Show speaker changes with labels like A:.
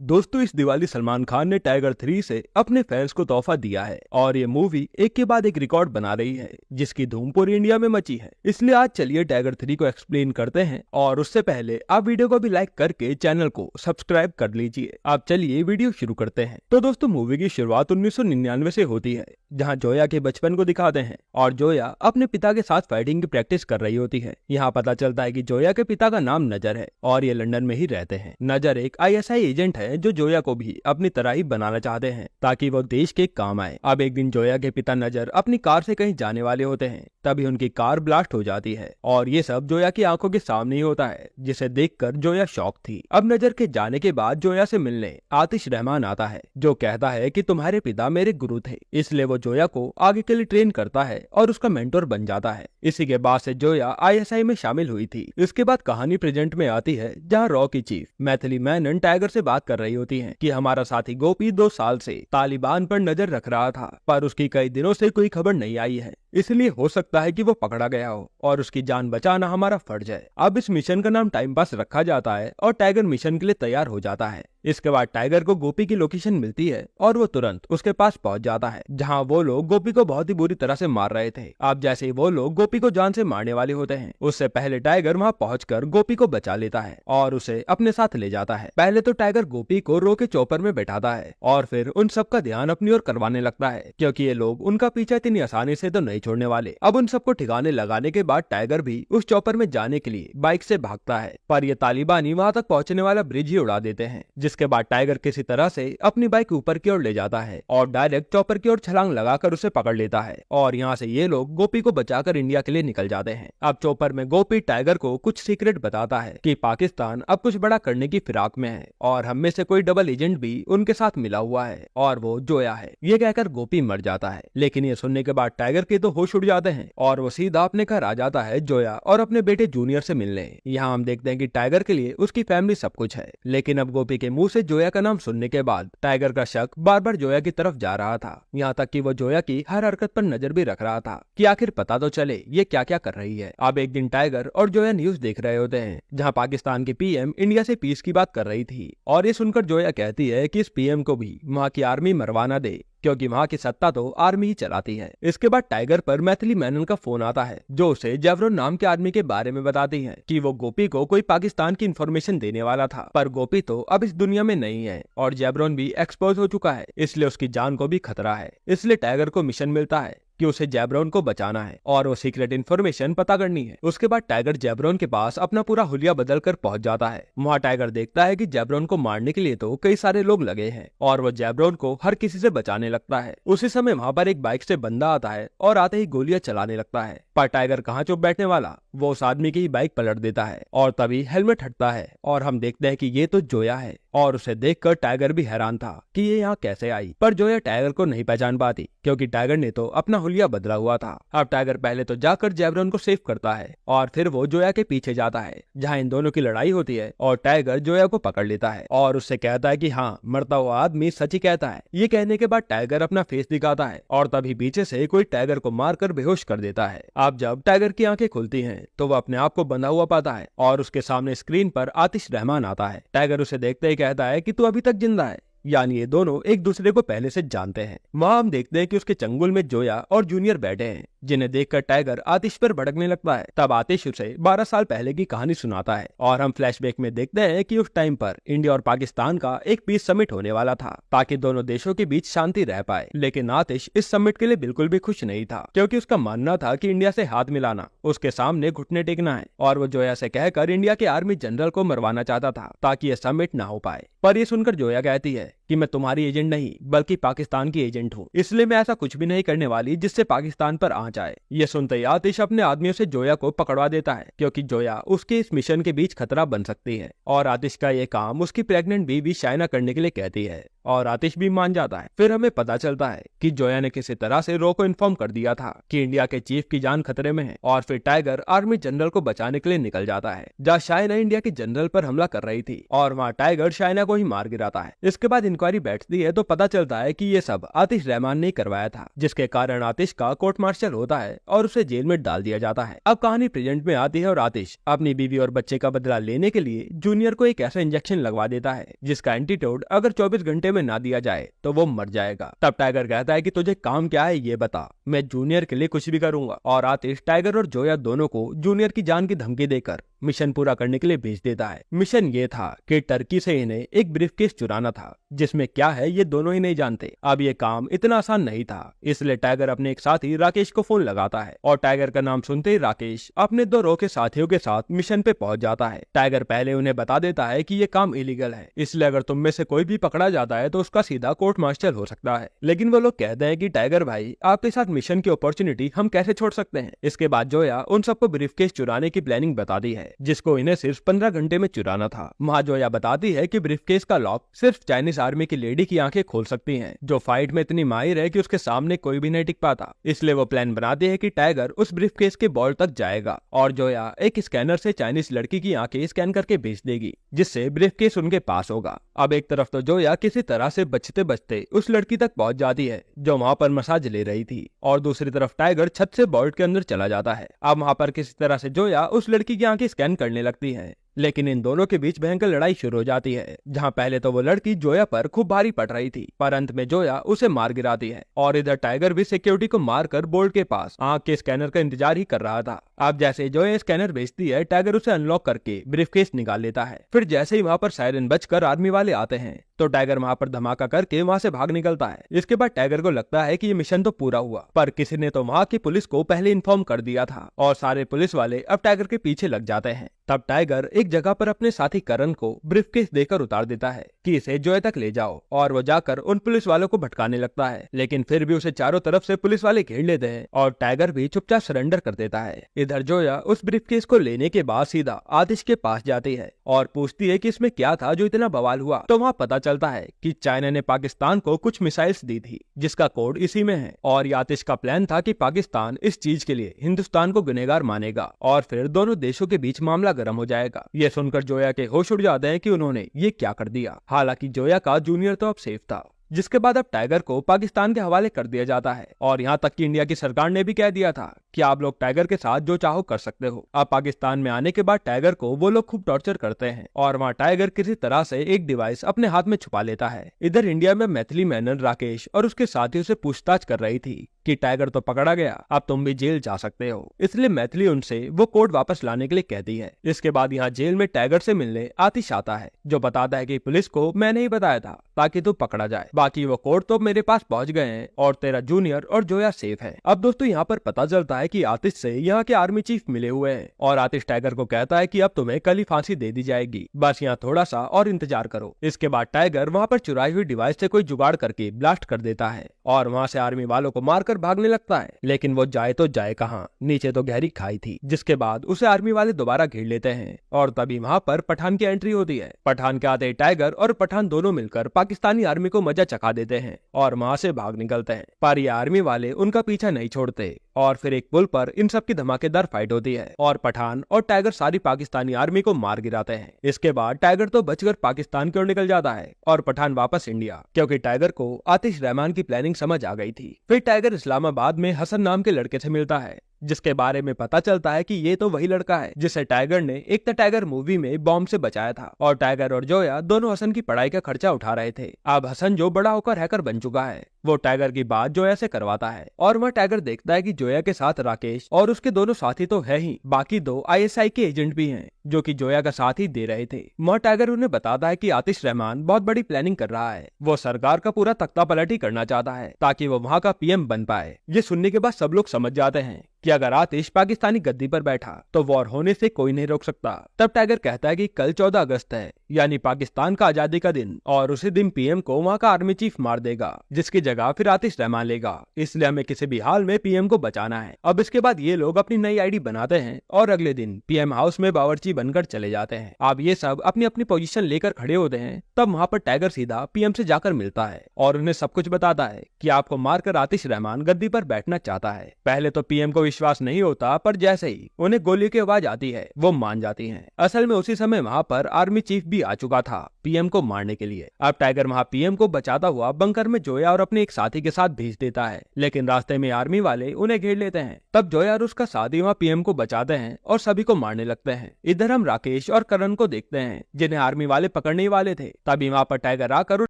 A: दोस्तों, इस दिवाली सलमान खान ने टाइगर 3 से अपने फैंस को तोहफा दिया है और ये मूवी एक के बाद एक रिकॉर्ड बना रही है जिसकी धूम पूरी इंडिया में मची है। इसलिए आज चलिए टाइगर 3 को एक्सप्लेन करते हैं और उससे पहले आप वीडियो को भी लाइक करके चैनल को सब्सक्राइब कर लीजिए। आप चलिए वीडियो शुरू करते हैं। तो दोस्तों, मूवी की शुरुआत 1999 से होती है जहाँ जोया के बचपन को दिखाते हैं और जोया अपने पिता के साथ फाइटिंग की प्रैक्टिस कर रही होती है। यहाँ पता चलता है कि जोया के पिता का नाम नजर है और ये लंदन में ही रहते हैं। नजर एक ISI एजेंट है जो जोया को भी अपनी तरह ही बनाना चाहते हैं ताकि वो देश के काम आए। अब एक दिन जोया के पिता नजर अपनी कार से कहीं जाने वाले होते हैं, तभी उनकी कार ब्लास्ट हो जाती है और ये सब जोया की आंखों के सामने ही होता है, जिसे देखकर जोया शॉक थी। अब नजर के जाने के बाद जोया से मिलने आतिश रहमान आता है जो कहता है कि तुम्हारे पिता मेरे गुरु थे, इसलिए वो जोया को आगे के लिए ट्रेन करता है और उसका मेंटोर बन जाता है। इसी के बाद से जोया ISI में शामिल हुई थी। इसके बाद कहानी प्रेजेंट में आती है जहाँ रॉ की चीफ मैथिली मेनन टाइगर से बात कर रही होती है कि हमारा साथी गोपी 2 साल से तालिबान पर नजर रख रहा था, पर उसकी कई दिनों से कोई खबर नहीं आई है, इसलिए हो सकता है कि वो पकड़ा गया हो और उसकी जान बचाना हमारा फर्ज है। अब इस मिशन का नाम टाइम पास रखा जाता है और टाइगर मिशन के लिए तैयार हो जाता है। इसके बाद टाइगर को गोपी की लोकेशन मिलती है और वो तुरंत उसके पास पहुंच जाता है जहां वो लोग गोपी को बहुत ही बुरी तरह से मार रहे थे। अब जैसे ही वो लोग गोपी को जान से मारने वाले होते हैं, उससे पहले टाइगर वहां पहुंचकर गोपी को बचा लेता है और उसे अपने साथ ले जाता है। पहले तो टाइगर गोपी को रो के चॉपर में बैठाता है और फिर उन सबका ध्यान अपनी ओर करवाने लगता है क्योंकि ये लोग उनका पीछा इतनी आसानी से तो नहीं छोड़ने वाले। अब उन सबको ठिकाने लगाने के बाद टाइगर भी उस चॉपर में जाने के लिए बाइक से भागता है, पर ये तालिबानी वहां तक पहुंचने वाला ब्रिज ही उड़ा देते हैं। जिसके बाद टाइगर किसी तरह से अपनी बाइक ऊपर की ओर ले जाता है और डायरेक्ट चॉपर की ओर छलांग लगाकर उसे पकड़ लेता है और यहाँ से ये लोग गोपी को बचाकर इंडिया के लिए निकल जाते हैं। अब चॉपर में गोपी टाइगर को कुछ सीक्रेट बताता है कि पाकिस्तान अब कुछ बड़ा करने की फिराक में है और हम में से कोई डबल एजेंट भी उनके साथ मिला हुआ है और वो जोया है। ये कहकर गोपी मर जाता है, लेकिन ये सुनने के बाद टाइगर के तो होश उड़ जाते हैं और वो सीधा अपने घर आ जाता है जोया और अपने बेटे जूनियर से मिलने। यहाँ हम देखते हैं कि टाइगर के लिए उसकी फैमिली सब कुछ है, लेकिन अब गोपी के मुंह से जोया का नाम सुनने के बाद टाइगर का शक बार बार जोया की तरफ जा रहा था। यहाँ तक कि वो जोया की हर हरकत पर नजर भी रख रहा था कि आखिर पता तो चले ये क्या क्या कर रही है। अब एक दिन टाइगर और जोया न्यूज देख रहे होते हैं जहाँ पाकिस्तान की PM इंडिया से पीस की बात कर रही थी और ये सुनकर जोया कहती है कि इस PM को भी वहाँ की आर्मी मरवाना दे क्योंकि वहाँ की सत्ता तो आर्मी ही चलाती है। इसके बाद टाइगर पर मैथिली मेनन का फोन आता है जो उसे जेवरॉन नाम के आदमी के बारे में बताती है कि वो गोपी को कोई पाकिस्तान की इंफॉर्मेशन देने वाला था, पर गोपी तो अब इस दुनिया में नहीं है और जेवरॉन भी एक्सपोज हो चुका है, इसलिए उसकी जान को भी खतरा है। इसलिए टाइगर को मिशन मिलता है कि उसे जेब्रॉन को बचाना है और वो सीक्रेट इन्फॉर्मेशन पता करनी है। उसके बाद टाइगर जेब्रॉन के पास अपना पूरा हुलिया बदल कर पहुंच जाता है। वहाँ टाइगर देखता है कि जेब्रॉन को मारने के लिए तो कई सारे लोग लगे हैं और वो जेब्रॉन को हर किसी से बचाने लगता है। उसी समय वहाँ पर एक बाइक से बंदा आता है और आते ही गोलियां चलाने लगता है, पर टाइगर कहाँ चुप बैठने वाला, वो उस आदमी की बाइक पलट देता है और तभी हेलमेट हटता है और हम देखते हैं कि ये तो जोया है और उसे देखकर टाइगर भी हैरान था कि ये यहाँ कैसे आई। पर जोया टाइगर को नहीं पहचान पाती क्योंकि टाइगर ने तो अपना हुलिया बदला हुआ था। अब टाइगर पहले तो जाकर जेब्रॉन को सेव करता है और फिर वो जोया के पीछे जाता है जहाँ इन दोनों की लड़ाई होती है और टाइगर जोया को पकड़ लेता है और उससे कहता है कि हाँ, मरता हुआ आदमी सच ही कहता है। ये कहने के बाद टाइगर अपना फेस दिखाता है और तभी पीछे से कोई टाइगर को मारकर बेहोश कर देता है। अब जब टाइगर की आंखें खुलती हैं तो वो अपने आप को बंधा हुआ पाता है और उसके सामने स्क्रीन पर आतिश रहमान आता है। टाइगर उसे देखते ही कहता है कि तू अभी तक जिंदा है, यानी ये दोनों एक दूसरे को पहले से जानते हैं। वहाँ हम देखते हैं कि उसके चंगुल में जोया और जूनियर बैठे हैं जिन्हें देखकर टाइगर आतिश पर भड़कने लगता है। तब आतिश उसे 12 साल पहले की कहानी सुनाता है और हम फ्लैशबैक में देखते हैं कि उस टाइम पर इंडिया और पाकिस्तान का एक पीस समिट होने वाला था ताकि दोनों देशों के बीच शांति रह पाए, लेकिन आतिश इस समिट के लिए बिल्कुल भी खुश नहीं था क्योंकि उसका मानना था कि इंडिया से हाथ मिलाना उसके सामने घुटने टेकना है और वो जोया से कहकर इंडिया के आर्मी जनरल को मरवाना चाहता था ताकि यह समिट न हो पाए। पर ये सुनकर जोया कहती है कि मैं तुम्हारी एजेंट नहीं बल्कि पाकिस्तान की एजेंट हूँ, इसलिए मैं ऐसा कुछ भी नहीं करने वाली जिससे पाकिस्तान पर आंच आए। ये सुनते ही आतिश अपने आदमियों से जोया को पकड़वा देता है क्योंकि जोया उसके इस मिशन के बीच खतरा बन सकती है और आतिश का ये काम उसकी प्रेग्नेंट बीवी शाइना करने के लिए कहती है और आतिश भी मान जाता है। फिर हमें पता चलता है कि जोया ने किसी तरह से रो को इन्फॉर्म कर दिया था कि इंडिया के चीफ की जान खतरे में है, और फिर टाइगर आर्मी जनरल को बचाने के लिए निकल जाता है जहाँ शाइना इंडिया के जनरल पर हमला कर रही थी, और वहाँ टाइगर शाइना को ही मार गिराता है। इसके बाद इंक्वायरी बैठती है तो पता चलता है कि ये सब आतिश रहमान ने करवाया था, जिसके कारण आतिश का कोर्ट मार्शल होता है और उसे जेल में डाल दिया जाता है। अब कहानी प्रेजेंट में आती है और आतिश अपनी बीवी और बच्चे का बदला लेने के लिए जूनियर को एक ऐसा इंजेक्शन लगवा देता है जिसका एंटीडोट अगर 24 घंटे में ना दिया जाए तो वो मर जाएगा। तब टाइगर कहता है कि तुझे काम क्या है ये बता, मैं जूनियर के लिए कुछ भी करूंगा। और आतिश टाइगर और जोया दोनों को जूनियर की जान की धमकी देकर मिशन पूरा करने के लिए भेज देता है। मिशन ये था कि टर्की से इन्हें एक ब्रीफकेस चुराना था जिसमें क्या है ये दोनों ही नहीं जानते। अब ये काम इतना आसान नहीं था, इसलिए टाइगर अपने एक साथी राकेश को फोन लगाता है और टाइगर का नाम सुनते ही राकेश अपने 2 रो के साथियों के साथ मिशन पे पहुंच जाता है। टाइगर पहले उन्हें बता देता है कि ये काम इलीगल है, इसलिए अगर तुम में से कोई भी पकड़ा जाता है तो उसका सीधा कोर्ट मार्शल हो सकता है। लेकिन वो लोग कहते हैं कि टाइगर भाई आपके साथ मिशन की अपॉर्चुनिटी हम कैसे छोड़ सकते हैं। इसके बाद जोया उन सबको ब्रीफकेस चुराने की प्लानिंग बताती है जिसको इन्हें सिर्फ 15 घंटे में चुराना था। वहाँ जोया बताती है कि ब्रीफकेस का लॉक सिर्फ चाइनीज आर्मी की लेडी की आंखें खोल सकती हैं, जो फाइट में इतनी माहिर है कि उसके सामने कोई भी नहीं टिक पाता। इसलिए वो प्लान बनाती है कि टाइगर उस ब्रीफकेस के बॉल तक जाएगा और जोया एक स्कैनर से चाइनीज लड़की की आंखें स्कैन करके भेज देगी, जिससे ब्रीफकेस उनके पास होगा। अब एक तरफ तो जोया किसी तरह से बचते बचते उस लड़की तक पहुंच जाती है जो वहाँ पर मसाज ले रही थी, और दूसरी तरफ टाइगर छत से बॉल्ट के अंदर चला जाता है। अब वहाँ पर किसी तरह से जोया उस लड़की की आंखें स्कैन करने लगती है, लेकिन इन दोनों के बीच भयंकर लड़ाई शुरू हो जाती है, जहां पहले तो वो लड़की जोया पर खूब भारी पड़ रही थी, पर अंत में जोया उसे मार गिराती है। और इधर टाइगर भी सिक्योरिटी को मारकर बोल्ट के पास आंख के स्कैनर का इंतजार ही कर रहा था। अब जैसे जोया स्कैनर भेजती है, टाइगर उसे अनलॉक करके ब्रीफकेस निकाल लेता है। फिर जैसे ही वहाँ पर सायरन बजकर आर्मी वाले आते हैं तो टाइगर वहाँ पर धमाका करके वहाँ से भाग निकलता है। इसके बाद टाइगर को लगता है कि ये मिशन तो पूरा हुआ, पर किसी ने तो वहाँ की पुलिस को पहले इन्फॉर्म कर दिया था और सारे पुलिस वाले अब टाइगर के पीछे लग जाते हैं। तब टाइगर एक जगह पर अपने साथी करण को ब्रीफकेस देकर उतार देता है कि इसे जोया तक ले जाओ, और वो जाकर उन पुलिस वालों को भटकाने लगता है, लेकिन फिर भी उसे चारों तरफ से पुलिस वाले घेर लेते हैं और टाइगर भी चुपचाप सरेंडर कर देता है। इधर जोया उस ब्रीफकेस को लेने के बाद सीधा आतिश के पास जाती है और पूछती है कि इसमें क्या था जो इतना बवाल हुआ। तो वहाँ पता चलता है कि चाइना ने पाकिस्तान को कुछ मिसाइल्स दी थी जिसका कोड इसी में है, और आतिश का प्लान था कि पाकिस्तान इस चीज के लिए हिंदुस्तान को गुनहगार मानेगा और फिर दोनों देशों के बीच मामला गर्म हो जाएगा। ये सुनकर जोया के होश उड़ जाते हैं कि उन्होंने ये क्या कर दिया। हालांकि जोया का जूनियर तो अब सेफ था, जिसके बाद अब टाइगर को पाकिस्तान के हवाले कर दिया जाता है, और यहाँ तक कि इंडिया की सरकार ने भी कह दिया था कि आप लोग टाइगर के साथ जो चाहो कर सकते हो। अब पाकिस्तान में आने के बाद टाइगर को वो लोग खूब टॉर्चर करते हैं और वहाँ टाइगर किसी तरह से एक डिवाइस अपने हाथ में छुपा लेता है। इधर इंडिया में मैथिली मेनन राकेश और उसके साथियों से पूछताछ कर रही थी कि टाइगर तो पकड़ा गया, अब तुम भी जेल जा सकते हो। इसलिए मैथिली उनसे वो कोड वापस लाने के लिए कहती है। इसके बाद यहाँ जेल में टाइगर से मिलने आतिश आता है, जो बताता है कि पुलिस को मैंने ही बताया था ताकि तू पकड़ा जाए, बाकी वो कोड तो मेरे पास पहुंच गए हैं और तेरा जूनियर और जोया सेफ है। अब दोस्तों यहाँ पर पता चलता है कि आतिश से यहाँ के आर्मी चीफ मिले हुए हैं और आतिश टाइगर को कहता है कि अब तुम्हें कल ही फांसी दे दी जाएगी, बस यहाँ थोड़ा सा और इंतजार करो। इसके बाद टाइगर वहाँ पर चुराई हुई डिवाइस से कोई जुगाड़ करके ब्लास्ट कर देता है और वहाँ से आर्मी वालों को मारकर भागने लगता है, लेकिन वो जाए तो जाए कहाँ, नीचे तो गहरी खाई थी। जिसके बाद उसे आर्मी वाले दोबारा घेर लेते हैं और तभी वहाँ पर पठान की एंट्री होती है। पठान के आते टाइगर और पठान दोनों मिलकर पाकिस्तानी आर्मी को मजा चखा देते हैं और वहाँ से भाग निकलते हैं, पर ये आर्मी वाले उनका पीछा नहीं छोड़ते और फिर एक पुल पर इन सब की धमाकेदार फाइट होती है और पठान और टाइगर सारी पाकिस्तानी आर्मी को मार गिराते हैं। इसके बाद टाइगर तो बचकर पाकिस्तान की ओर निकल जाता है और पठान वापस इंडिया, क्योंकि टाइगर को आतिश रहमान की प्लानिंग समझ आ गई थी। फिर टाइगर इस्लामाबाद में हसन नाम के लड़के से मिलता है, जिसके बारे में पता चलता है कि ये तो वही लड़का है जिसे टाइगर ने एक द टाइगर मूवी में बॉम्ब से बचाया था और टाइगर और जोया दोनों हसन की पढ़ाई का खर्चा उठा रहे थे। अब हसन जो बड़ा होकर हैकर बन चुका है, वो टाइगर की बात जोया से करवाता है और वह टाइगर देखता है कि जोया के साथ राकेश और उसके दोनों साथी तो है ही, बाकी 2 ISI के एजेंट भी हैं जो कि जोया का साथ ही दे रहे थे। वह टाइगर उन्हें बताता है कि आतिश रहमान बहुत बड़ी प्लानिंग कर रहा है, वो सरकार का पूरा तख्ता पलट ही करना चाहता है ताकि वो वहाँ का PM बन पाए। ये सुनने के बाद सब लोग समझ जाते हैं कि अगर आतिश पाकिस्तानी गद्दी पर बैठा तो वॉर होने से कोई नहीं रोक सकता। तब टाइगर कहता है कि कल 14 अगस्त है, यानी पाकिस्तान का आजादी का दिन, और उसी दिन पीएम को वहाँ का आर्मी चीफ मार देगा, जिसकी जगह फिर आतिश रहमान लेगा। इसलिए हमें किसी भी हाल में पीएम को बचाना है। अब इसके बाद ये लोग अपनी नई आईडी बनाते हैं और अगले दिन पीएम हाउस में बावर्ची बनकर चले जाते हैं। अब ये सब अपनी अपनी पोजीशन लेकर खड़े होते हैं। तब वहाँ पर टाइगर सीधा पीएम से जाकर मिलता है और उन्हें सब कुछ बताता है कि आपको मारकर आतिश रहमान गद्दी पर बैठना चाहता है। पहले तो पीएम को विश्वास नहीं होता, पर जैसे ही उन्हें गोली की आवाज आती है वो मान जाती हैं। असल में उसी समय वहाँ पर आर्मी चीफ भी आ चुका था पीएम को मारने के लिए। अब टाइगर वहाँ पीएम को बचाता हुआ बंकर में जोया और अपने एक साथी के साथ भेज देता है, लेकिन रास्ते में आर्मी वाले उन्हें घेर लेते हैं। तब जोया और उसका साथी वहाँ पीएम को बचाते हैं और सभी को मारने लगते हैं। इधर हम राकेश और करण को देखते हैं जिन्हें आर्मी वाले पकड़ने वाले थे। तभी वहाँ पर टाइगर आकर